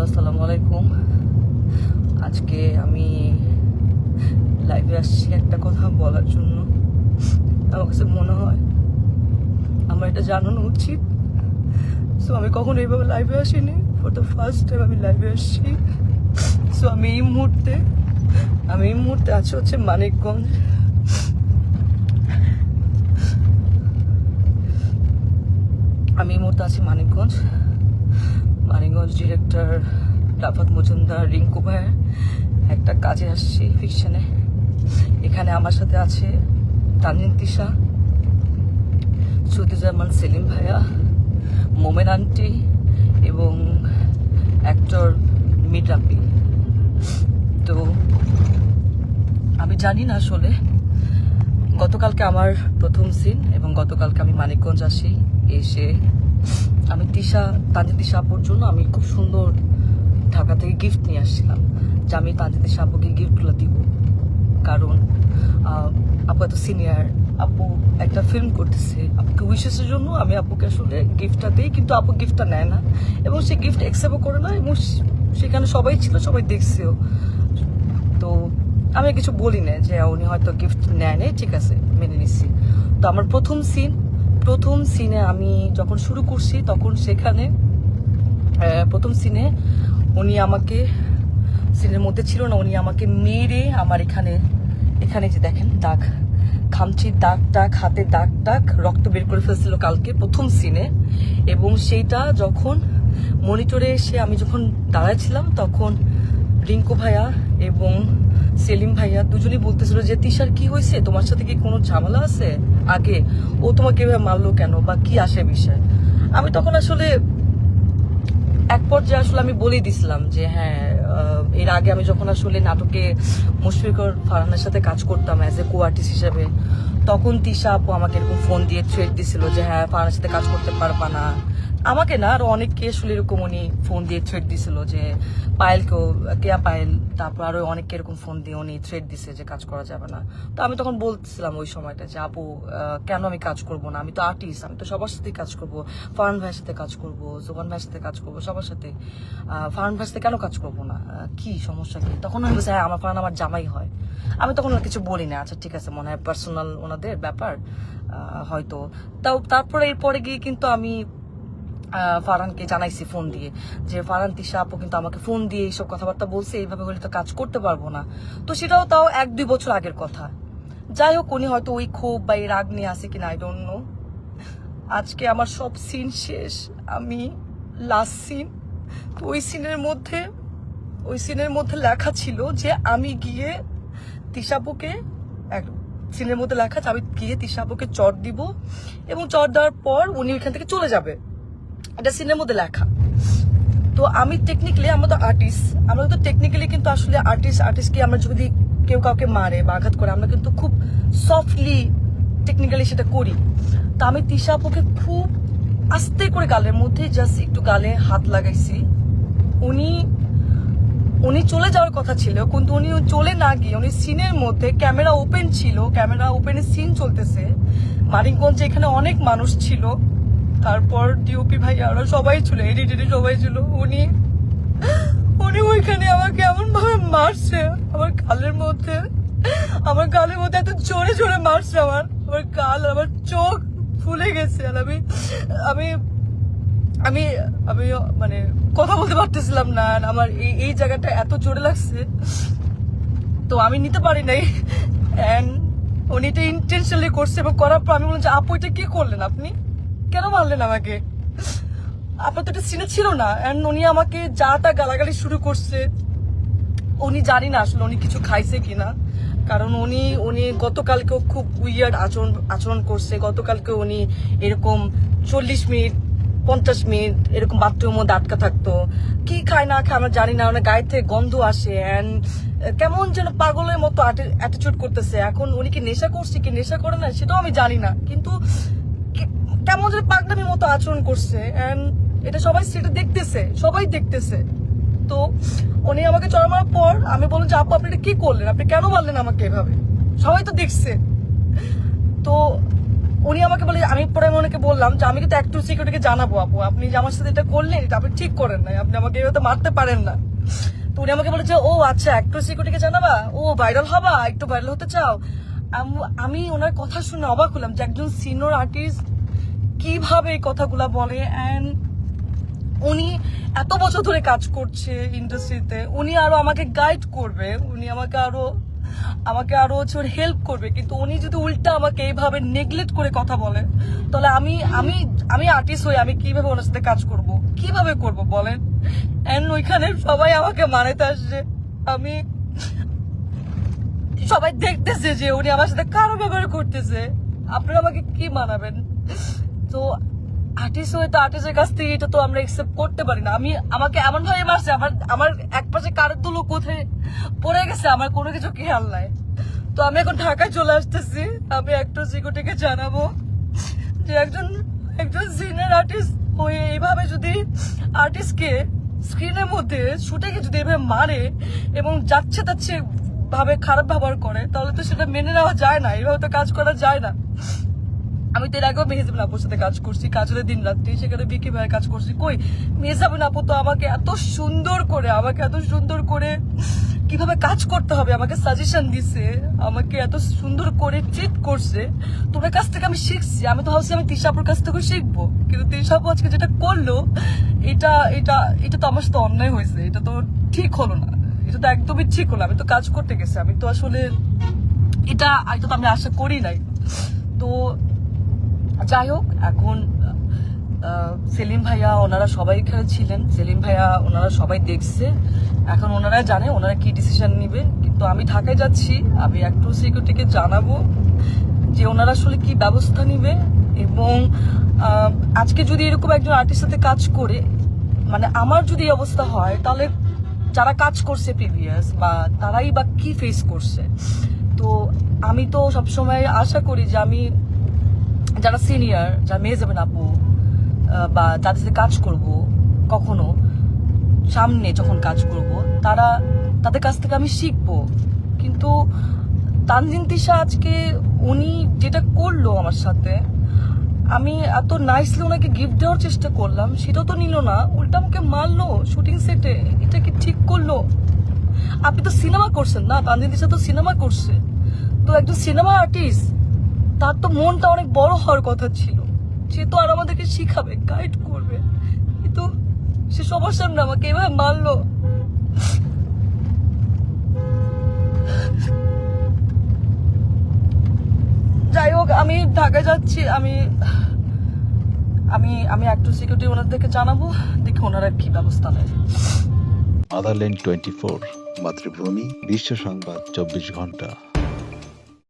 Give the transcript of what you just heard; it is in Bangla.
আসসালামু আলাইকুম। আজকে আমি লাইভে আসছি একটা কথা বলার জন্য। আমার কাছে মনে হয় আমার এটা জানানো উচিত। সো আমি কখনো এইভাবে লাইভে আসিনি, ফর দ্য ফার্স্ট টাইম আমি লাইভে আসছি। সো আমি এই মুহূর্তে আছি হচ্ছে মানিকগঞ্জ। মানিকগঞ্জ ডিরেক্টর রাফাত মজুমদার রিঙ্কু ভাইয়ের একটা কাজে আসছি ফিকশনে। এখানে আমার সাথে আছে তানজিন তিশা, সুদিজামান সেলিম ভাইয়া, মোমেন আন্টি এবং অ্যাক্টর মিরাপি। তো আমি জানি না আসলে গতকালকে আমার প্রথম সিন এবং গতকালকে আমি মানিকগঞ্জ আসি। এসে আমি তানজিন তিশা আপুর জন্য আমি খুব সুন্দর ঢাকা থেকে গিফট নিয়ে আসছিলাম যে আমি তানজিন তিশা আপুকে গিফটগুলো দিব। কারণ আপু এত সিনিয়র, আপু একটা ফিল্ম করতেছে, আপুকে উইশেসের জন্য আমি আপুকে আসলে গিফটটা দিই, কিন্তু আপু গিফটটা নেয় না এবং সে গিফট অ্যাকসেপ্টও করে না এবং সেখানে সবাই ছিল, সবাই দেখছেও। তো আমি কিছু বলি না যে উনি হয়তো গিফট নেয় নেই, ঠিক আছে মেনে নিচ্ছি। তো আমার প্রথম সিনে আমি যখন শুরু করছি তখন সেখানে প্রথম সিনে উনি আমাকে, সিনের মধ্যে ছিল না, উনি আমাকে মেরে আমার এখানে যে দেখেন দাগ, খামচির দাগ হাতে দাগ রক্ত বের করে ফেলছিল কালকে প্রথম সিনে। এবং সেইটা যখন মনিটরে এসে আমি যখন দাঁড়াচ্ছিলাম তখন রিঙ্কু ভাইয়া এবং সেলিম ভাইয়া দুজনেই বলতেছিল যে তিশার কি হয়েছে, তোমার সাথে কি কোনো ঝামেলা আছে, আগে ও তোমাকে এভাবে মারলো কেন বা কি আসে বিষয়। আমি তখন আসলে এক পর্যায়ে আসলে আমি বলেই দিছিলাম যে হ্যাঁ, এর আগে আমি যখন আসলে নাটকে মুশফিকুর ফারহানের সাথে কাজ করতাম অ্যাজ এ কো আর্টিস্ট হিসেবে, তখন তিশা আপু আমাকে এরকম ফোন দিয়ে থ্রেট দিছিল যে হ্যাঁ ফারহানের সাথে কাজ করতে পারবা না। আমাকে না, আরো অনেককে আসলে এরকম উনি ফোন দিয়ে থ্রেট দিছিল যে কেয়া পায়েল, তারপর আরো অনেককে এরকম ফোন দিয়ে উনি থ্রেট দিছে যে কাজ করা যাবে না। তো আমি তখন বলছিলাম ওই সময়টা যে আপু কেন আমি কাজ করব না, আমি তো আর্টিস্ট, আমি তো সবার সাথে কাজ করব, ফারহান ভাইয়ের সাথে কাজ করব, জোবান ভাইয়ের সাথে কাজ করব, সবার সাথে। ফারহান ভাইয়ের সাথে কেন কাজ করব না, কি সমস্যা কি? তখন আমি বলছি হ্যাঁ আমার ফারহান আমার জামাই হয়। আমি তখন কিছু বলি না, আচ্ছা ঠিক আছে মনে হয় পার্সোনাল ওনাদের ব্যাপার হয়তো। তারপরে এরপরে গিয়ে কিন্তু আমি ফারহানকে জানাইছি ফোন দিয়ে যে ফারহান তিশা আপু কিন্তু আমাকে ফোন দিয়ে এইসব কথাবার্তা বলছে, এইভাবে হলে তো কাজ করতে পারবো না। তো সেটাও তাও 1-2 বছর আগের কথা। যাই হোক, উনি হয়তো ওই ক্ষোভ বা এই রাগ নিয়ে আসে কিনা আই ডোন্ট নো। আজকে আমার সব সিন শেষ, আমি লাস্ট সিন। তো ওই সিনের মধ্যে লেখা ছিল যে আমি গিয়ে তিশাপুকে, সিনের মধ্যে লেখা যে আমি গিয়ে তিশাপুকে চট দিব এবং চট দেওয়ার পর উনি ওইখান থেকে চলে যাবে, এটা সিনের মধ্যে লেখা। তো আমি টেকনিক্যালি, আমরা তো টেকনিক্যালি কিন্তু আসলে আর্টিস্টকে আমরা যদি কেউ কাউকে মারে বা আঘাত করে আমরা কিন্তু খুব সফটলি টেকনিক্যালি সেটা করি। তো আমি তিশা আপুকে খুব আস্তে করে গালের মধ্যে জাস্ট একটু গালে হাত লাগাইছি। উনি চলে যাওয়ার কথা ছিল, কিন্তু উনি চলে না গিয়ে উনি সিনের মধ্যে, ক্যামেরা ওপেনের সিন চলতেছে মানিকগঞ্জে, এখানে অনেক মানুষ ছিল, তারপর ডিওপি ভাই আরো সবাই ছিল, এডিটর সবাই ছিল। উনি ওইখানে আমাকে এমন ভাবে মারছে, আমার গালের মধ্যে এত জোরে জোরে মারছে, আমার গাল, আমার চোখ ফুলে গেছে। আর আমি আমি আমি মানে কথা বলতে পারতেছিলাম না, আমার এই জায়গাটা এত জোরে লাগছে। তো আমি নিতে পারি নাই, এন্ড উনি এটা ইন্টেনশনালি করছে এবং করার পর আমি বললাম যে আপু এটা কি করলেন, আপনি কেন মারলেন আমাকে, আপনার তো এটা সিনে ছিল না। এন্ড উনি আমাকে যা তা গালাগালি শুরু করছে। উনি জানি না আসলে উনি কিছু খাইছে কিনা, কারণ উনি গতকালকেও খুব উইয়ার্ড আচরণ করছে। গতকালকে উনি এরকম 40 মিনিট 50 মিনিট এরকম বাথরুমের মধ্যে আটকা থাকতো, কি খায় না খায় আমরা জানি না, ওনার গায়ে থেকে গন্ধ আসে এন্ড কেমন যেন পাগলের মতো অ্যাটিটিউড করতেছে। এখন উনি কি নেশা করছে কি নেশা করে না সেটাও আমি জানি না, কিন্তু কেমন যেন পাগলামির মতো আচরণ করছে এন্ড এটা সবাই দেখতেছে। তো উনি আমাকে চড়া মারার পর আমি বললাম যে আপু আপনি এটা কি করলেন, আপনি কেন মারলেন আমাকে এভাবে, সবাই তো দেখছে। তো উনি আমাকে বলে, আমি পরে ওনাকে বললাম যে আমি কিন্তু একটু সিকিউরিটিকে জানাবো আপু, আপনি যে আমার সাথে এটা করলেন এটা আপনি ঠিক করেন নাই, আপনি আমাকে এভাবে মারতে পারেন না। তো উনি আমাকে বলে যে ও আচ্ছা একটু সিকিউরিটিকে জানাবা, ও ভাইরাল হবা, একটু ভাইরাল হতে চাও। আমি ওনার কথা শুনে অবাক হলাম যে একজন সিনিয়র আর্টিস্ট কিভাবে এই কথাগুলা বলে। অ্যান্ড উনি এত বছর ধরে কাজ করছে ইন্ডাস্ট্রিতে, উনি আরো আমাকে গাইড করবে, উনি আমাকে আরো হচ্ছে হেল্প করবে, কিন্তু উনি যদি উল্টা আমাকে এইভাবে নেগলেক্ট করে কথা বলে, তাহলে আমি আর্টিস্ট হয়ে আমি কিভাবে ওনার সাথে কাজ করব, কিভাবে করব বলেন। এন্ড ওইখানে সবাই আমাকে মানাতে আসছে, সবাই দেখতেছে যে উনি আমার সাথে কারো ব্যবহার করতেছে, আপনারা আমাকে কি মানাবেন? তো আর্টিস্ট হয়ে তো আর্টিস্টের কাছ থেকে এটা তো আমরা একসেপ্ট করতে পারি না। আমাকে এমন ভাবে মারছে, আমার এক পাশে কারের তুলো কোথায় পড়ে গেছে, আমার কোনো কিছু খেয়াল নাই। তো আমি এখন ঢাকায় চলে আসতেছি, আমি একটু সিকিউরিটিকে জানাবো যে একজন সিনিয়র আর্টিস্ট হয়ে এইভাবে যদি আর্টিস্টকে স্ক্রিনের মধ্যে শুটে যদি এভাবে মারে এবং যাচ্ছে তাচ্ছে ভাবে খারাপ ব্যবহার করে, তাহলে তো সেটা মেনে নেওয়া যায় না, এইভাবে তো কাজ করা যায় না। আমি তো এর আগেও মেহজাবিন আপুর সাথে কাজ করছি, কাজলের দিন রাত্রি, সেখানে বিকি ভাইয়ের কাজ করছি। কই মেহজাবিন আপু তো আমাকে এত সুন্দর করে কিভাবে কাজ করতে হবে আমাকে সাজেশন দিছে, আমাকে এত সুন্দর করে ট্রিট করছে। তোমার কাছ থেকে আমি শিখছি, আমি তো ভাবছি আমি তিশা আপুর কাছ থেকে শিখবো, কিন্তু তিশা আপু আজকে যেটা করলো এটা এটা এটা তো আমার সাথে অন্যায় হয়েছে, এটা তো ঠিক হলো না, এটা তো একদমই ঠিক হলো। আমি তো কাজ করতে গেছি, আমি তো আসলে এটা তো আমি আশা করি নাই। তো যাই হোক, এখন সেলিম ভাইয়া ওনারা সবাই এখানে ছিলেন, সেলিম ভাইয়া ওনারা সবাই দেখছে, এখন ওনারা জানে ওনারা কি ডিসিশন নিবে। কিন্তু আমি ঢাকায় যাচ্ছি, আমি একটু সিকিউরিটিকে জানাবো যে ওনারা আসলে কি ব্যবস্থা নিবে। এবং আজকে যদি এরকম একজন আর্টিস্টের সাথে কাজ করে, মানে আমার যদি এই অবস্থা হয়, তাহলে যারা কাজ করছে প্রিভিয়াস বা তারাই বা কি ফেস করছে। তো আমি তো সবসময় আশা করি যে আমি যারা সিনিয়র, যারা মেহজাবিন আপু বা যাদের সাথে কাজ করব, কখনো সামনে যখন কাজ করব, তাদের কাছ থেকে আমি শিখবো। কিন্তু তানজিন তিশা আজকে উনি যেটা করলো আমার সাথে, আমি এত নাইসলি ওনাকে গিফট দেওয়ার চেষ্টা করলাম, সেটাও তো নিল না, উল্টা আমাকে মারলো শুটিং সেটে। এটা কি ঠিক করলো? আপনি তো সিনেমা করছেন না, তানজিন তিশা তো সিনেমা করছে, তো একজন সিনেমা আর্টিস্ট, তার তো মনটা অনেক বড় হওয়ার কথা ছিল, সে তো আর আমাদেরকে শিখাবে, গাইড করবে, কিন্তু সে সবার সামনে আমাকে এভাবে মারলো। যাই হোক, আমি ঢাকায় যাচ্ছি, আমি একটু সিকিউরিটি ওনাদেরকে জানাবো, দেখি ওনারা কি ব্যবস্থা নেয়। আদারল্যান্ড 24 মাতৃভূমি বিশ্ব সংবাদ 24 ঘন্টা।